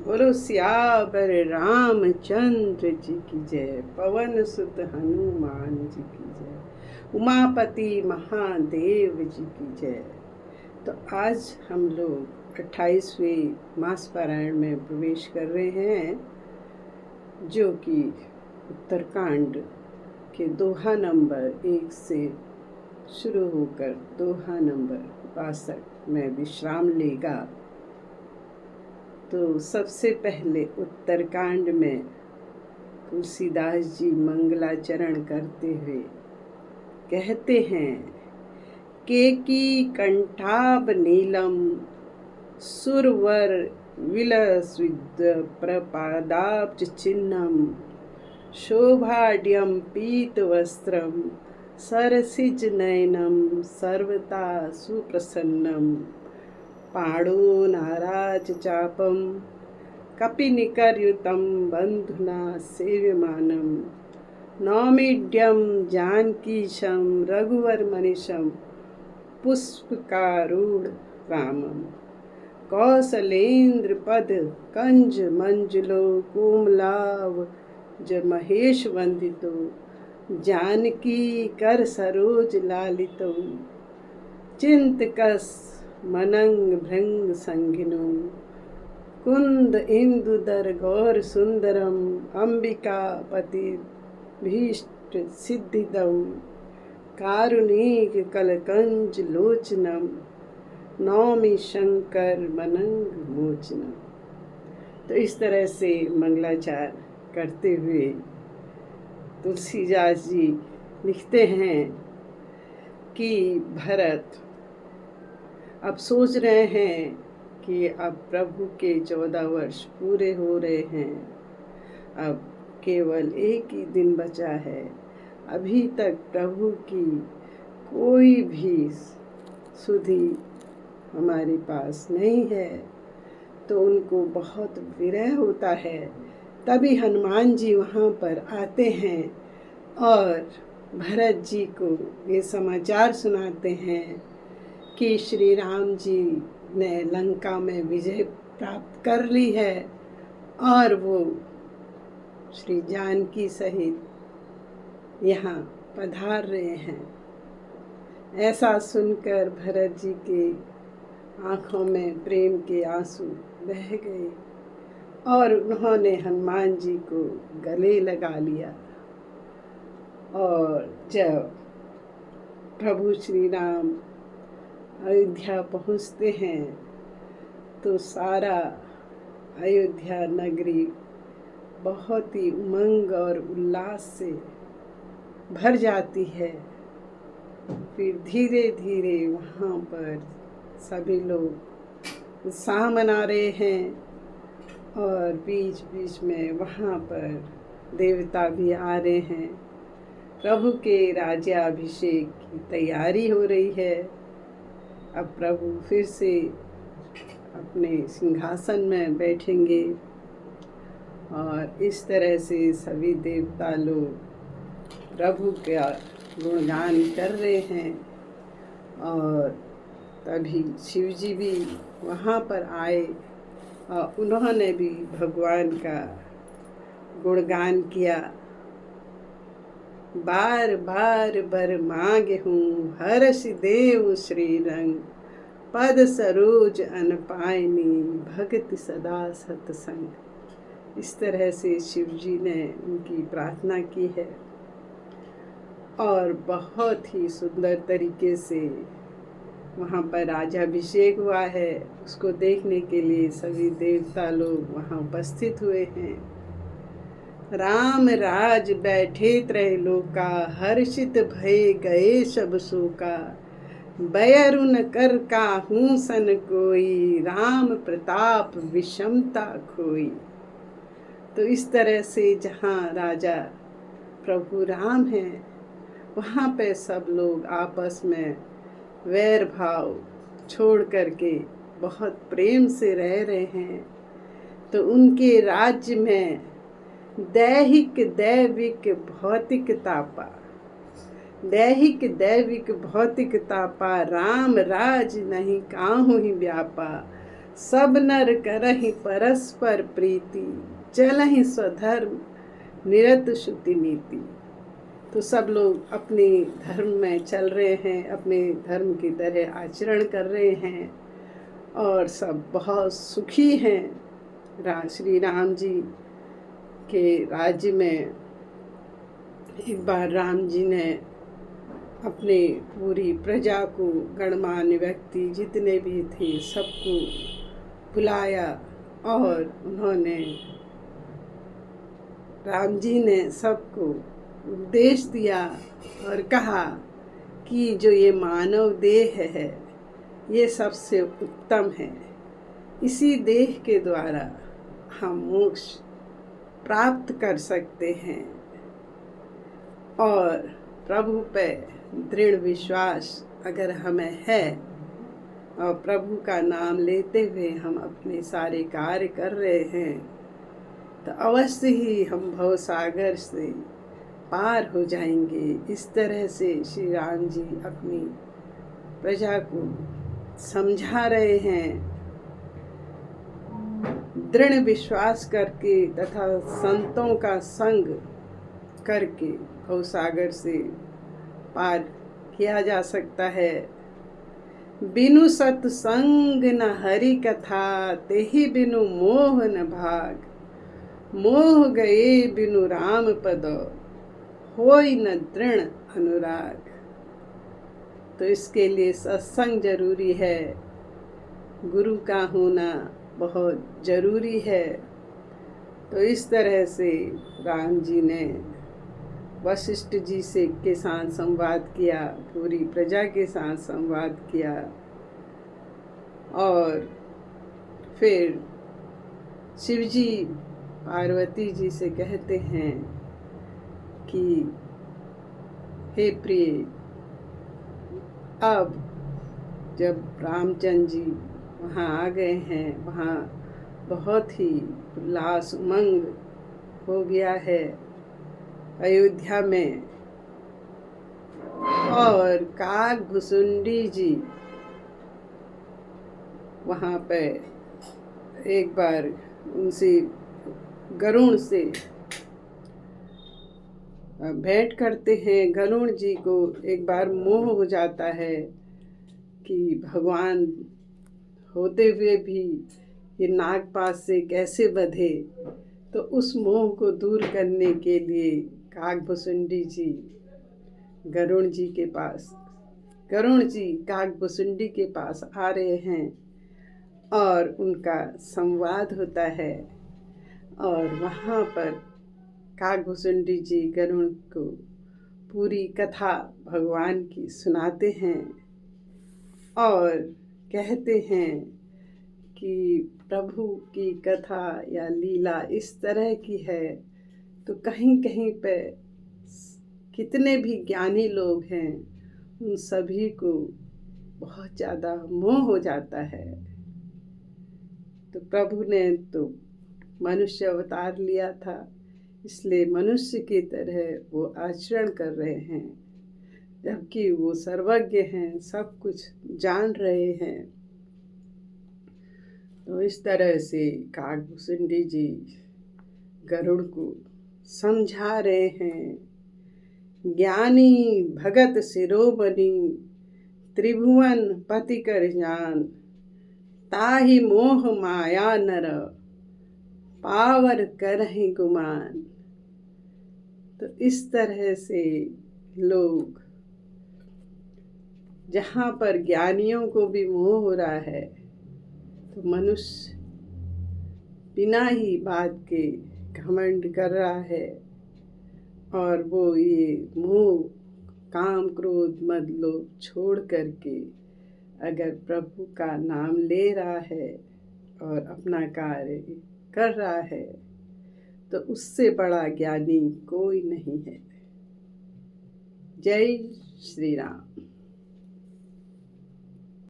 बोलो सियावर रामचंद्र जी की जय। पवन सुत हनुमान जी की जय। उमापति महादेव जी की जय। तो आज हम लोग 28वें मास पारायण में प्रवेश कर रहे हैं, जो कि उत्तरकांड के दोहा नंबर 1 से शुरू होकर दोहा नंबर 62 में विश्राम लेगा। तो सबसे पहले उत्तरकांड में तुलसीदास जी मंगलाचरण करते हुए कहते हैं, केकी कंठाभ नीलम सुरवर विलस्विद प्रपादाब्ज चिन्हम शोभाड्यम पीत वस्त्रम सरसिज नयनम सर्वता सुप्रसन्नम पाणो नाराज चापम कपिनिकरयुतं बंधुना सेव्यमानं नौमीड्यं जानकीशं रघुवरमनिशं पुष्पकारूढ़ रामं कौसलेन्द्रपद कंज मंजुलो कोमलाव ज महेश वंदितो जानकी कर सरोज लालितो चिंतकस मनंग भृंग संगिनो कुंद इंदुदर गौर सुंदरम अंबिका पति भीष्ट सिद्धिदम कारुणिक कलकंज लोचनम नौमी शंकर मनंग मोचनम। तो इस तरह से मंगलाचार करते हुए तुलसीदास जी लिखते हैं कि भरत अब सोच रहे हैं कि अब प्रभु के 14 वर्ष पूरे हो रहे हैं, अब केवल एक ही दिन बचा है। अभी तक प्रभु की कोई भी सुधि हमारे पास नहीं है, तो उनको बहुत विरह होता है। तभी हनुमान जी वहाँ पर आते हैं और भरत जी को ये समाचार सुनाते हैं कि श्री राम जी ने लंका में विजय प्राप्त कर ली है और वो श्री जानकी सहित यहाँ पधार रहे हैं। ऐसा सुनकर भरत जी के आँखों में प्रेम के आंसू बह गए और उन्होंने हनुमान जी को गले लगा लिया। और जब प्रभु श्री राम अयोध्या पहुँचते हैं तो सारा अयोध्या नगरी बहुत ही उमंग और उल्लास से भर जाती है। फिर धीरे धीरे वहाँ पर सभी लोग उत्साह मना रहे हैं और बीच बीच में वहाँ पर देवता भी आ रहे हैं। प्रभु के राज्याभिषेक की तैयारी हो रही है। अब प्रभु फिर से अपने सिंहासन में बैठेंगे और इस तरह से सभी देवता लोग प्रभु का गुणगान कर रहे हैं। और तभी शिव जी भी वहाँ पर आए और उन्होंने भी भगवान का गुणगान किया। बार बार बर मांगे हूँ हर्ष देव श्री रंग पद सरोज अन पायनी भगति सदा सतसंग। इस तरह से शिव जी ने उनकी प्रार्थना की है और बहुत ही सुंदर तरीके से वहाँ पर राज्याभिषेक हुआ है। उसको देखने के लिए सभी देवता लोग वहाँ उपस्थित हुए हैं। राम राज बैठे त्रैलोका हर्षित भय गए सब शोका बयरुन कर काहू सन कोई राम प्रताप विषमता खोई। तो इस तरह से जहाँ राजा प्रभु राम हैं वहाँ पे सब लोग आपस में वैर भाव छोड़ करके बहुत प्रेम से रह रहे हैं। तो उनके राज्य में दैहिक दैविक भौतिक तापा दैहिक दैविक भौतिक तापा राम राज नहीं काहू ही व्यापा सब नर करहि परस्पर प्रीति, चलहि स्वधर्म निरत श्रुति नीति। तो सब लोग अपने धर्म में चल रहे हैं, अपने धर्म की तरह आचरण कर रहे हैं और सब बहुत सुखी हैं। श्री राम जी के राज्य में एक बार राम जी ने अपने पूरी प्रजा को, गणमान्य व्यक्ति जितने भी थे सबको बुलाया और उन्होंने, राम जी ने सबको उपदेश दिया और कहा कि जो ये मानव देह है ये सबसे उत्तम है। इसी देह के द्वारा हम मोक्ष प्राप्त कर सकते हैं और प्रभु पे दृढ़ विश्वास अगर हमें है और प्रभु का नाम लेते हुए हम अपने सारे कार्य कर रहे हैं तो अवश्य ही हम भवसागर से पार हो जाएंगे। इस तरह से श्री राम जी अपनी प्रजा को समझा रहे हैं, दृढ़ विश्वास करके तथा संतों का संग करके भवसागर से पार किया जा सकता है। बिनु सत्संग न हरि कथा, तेहि बिनु मोह न भाग, मोह गए बिनु राम पद, होई न दृढ़ अनुराग। तो इसके लिए सत्संग जरूरी है, गुरु का होना बहुत जरूरी है। तो इस तरह से राम जी ने वशिष्ठ जी से के साथ संवाद किया, पूरी प्रजा के साथ संवाद किया और फिर शिवजी पार्वती जी से कहते हैं कि हे प्रिय, अब जब रामचंद्र जी वहाँ आ गए हैं, वहाँ बहुत ही उल्लास उमंग हो गया है अयोध्या में। और काकभुसुंडी जी वहाँ पे एक बार उनसे गरुड़ से भेंट करते हैं। गरुड़ जी को एक बार मोह हो जाता है कि भगवान होते हुए भी ये नागपाश से कैसे बधे। तो उस मोह को दूर करने के लिए काकभुसुंडी जी गरुड़ जी काकभुसुंडी के पास आ रहे हैं और उनका संवाद होता है और वहाँ पर काकभुसुंडी जी गरुड़ को पूरी कथा भगवान की सुनाते हैं और कहते हैं कि प्रभु की कथा या लीला इस तरह की है। तो कहीं कहीं पे कितने भी ज्ञानी लोग हैं उन सभी को बहुत ज़्यादा मोह हो जाता है। तो प्रभु ने तो मनुष्य अवतार लिया था, इसलिए मनुष्य की तरह वो आचरण कर रहे हैं, जबकि वो सर्वज्ञ हैं, सब कुछ जान रहे हैं। तो इस तरह से काकभुसुंडी जी गरुड़ को समझा रहे हैं। ज्ञानी भगत शिरोमणि, त्रिभुवन पति कर जान, ताहि मोह माया नर, पावर करहि गुमान। तो इस तरह से लोग, जहाँ पर ज्ञानियों को भी मोह हो रहा है तो मनुष्य बिना ही बात के घमंड कर रहा है और वो ये मोह, काम, क्रोध, मद, लोभ छोड़ करके अगर प्रभु का नाम ले रहा है और अपना कार्य कर रहा है तो उससे बड़ा ज्ञानी कोई नहीं है। जय श्री राम।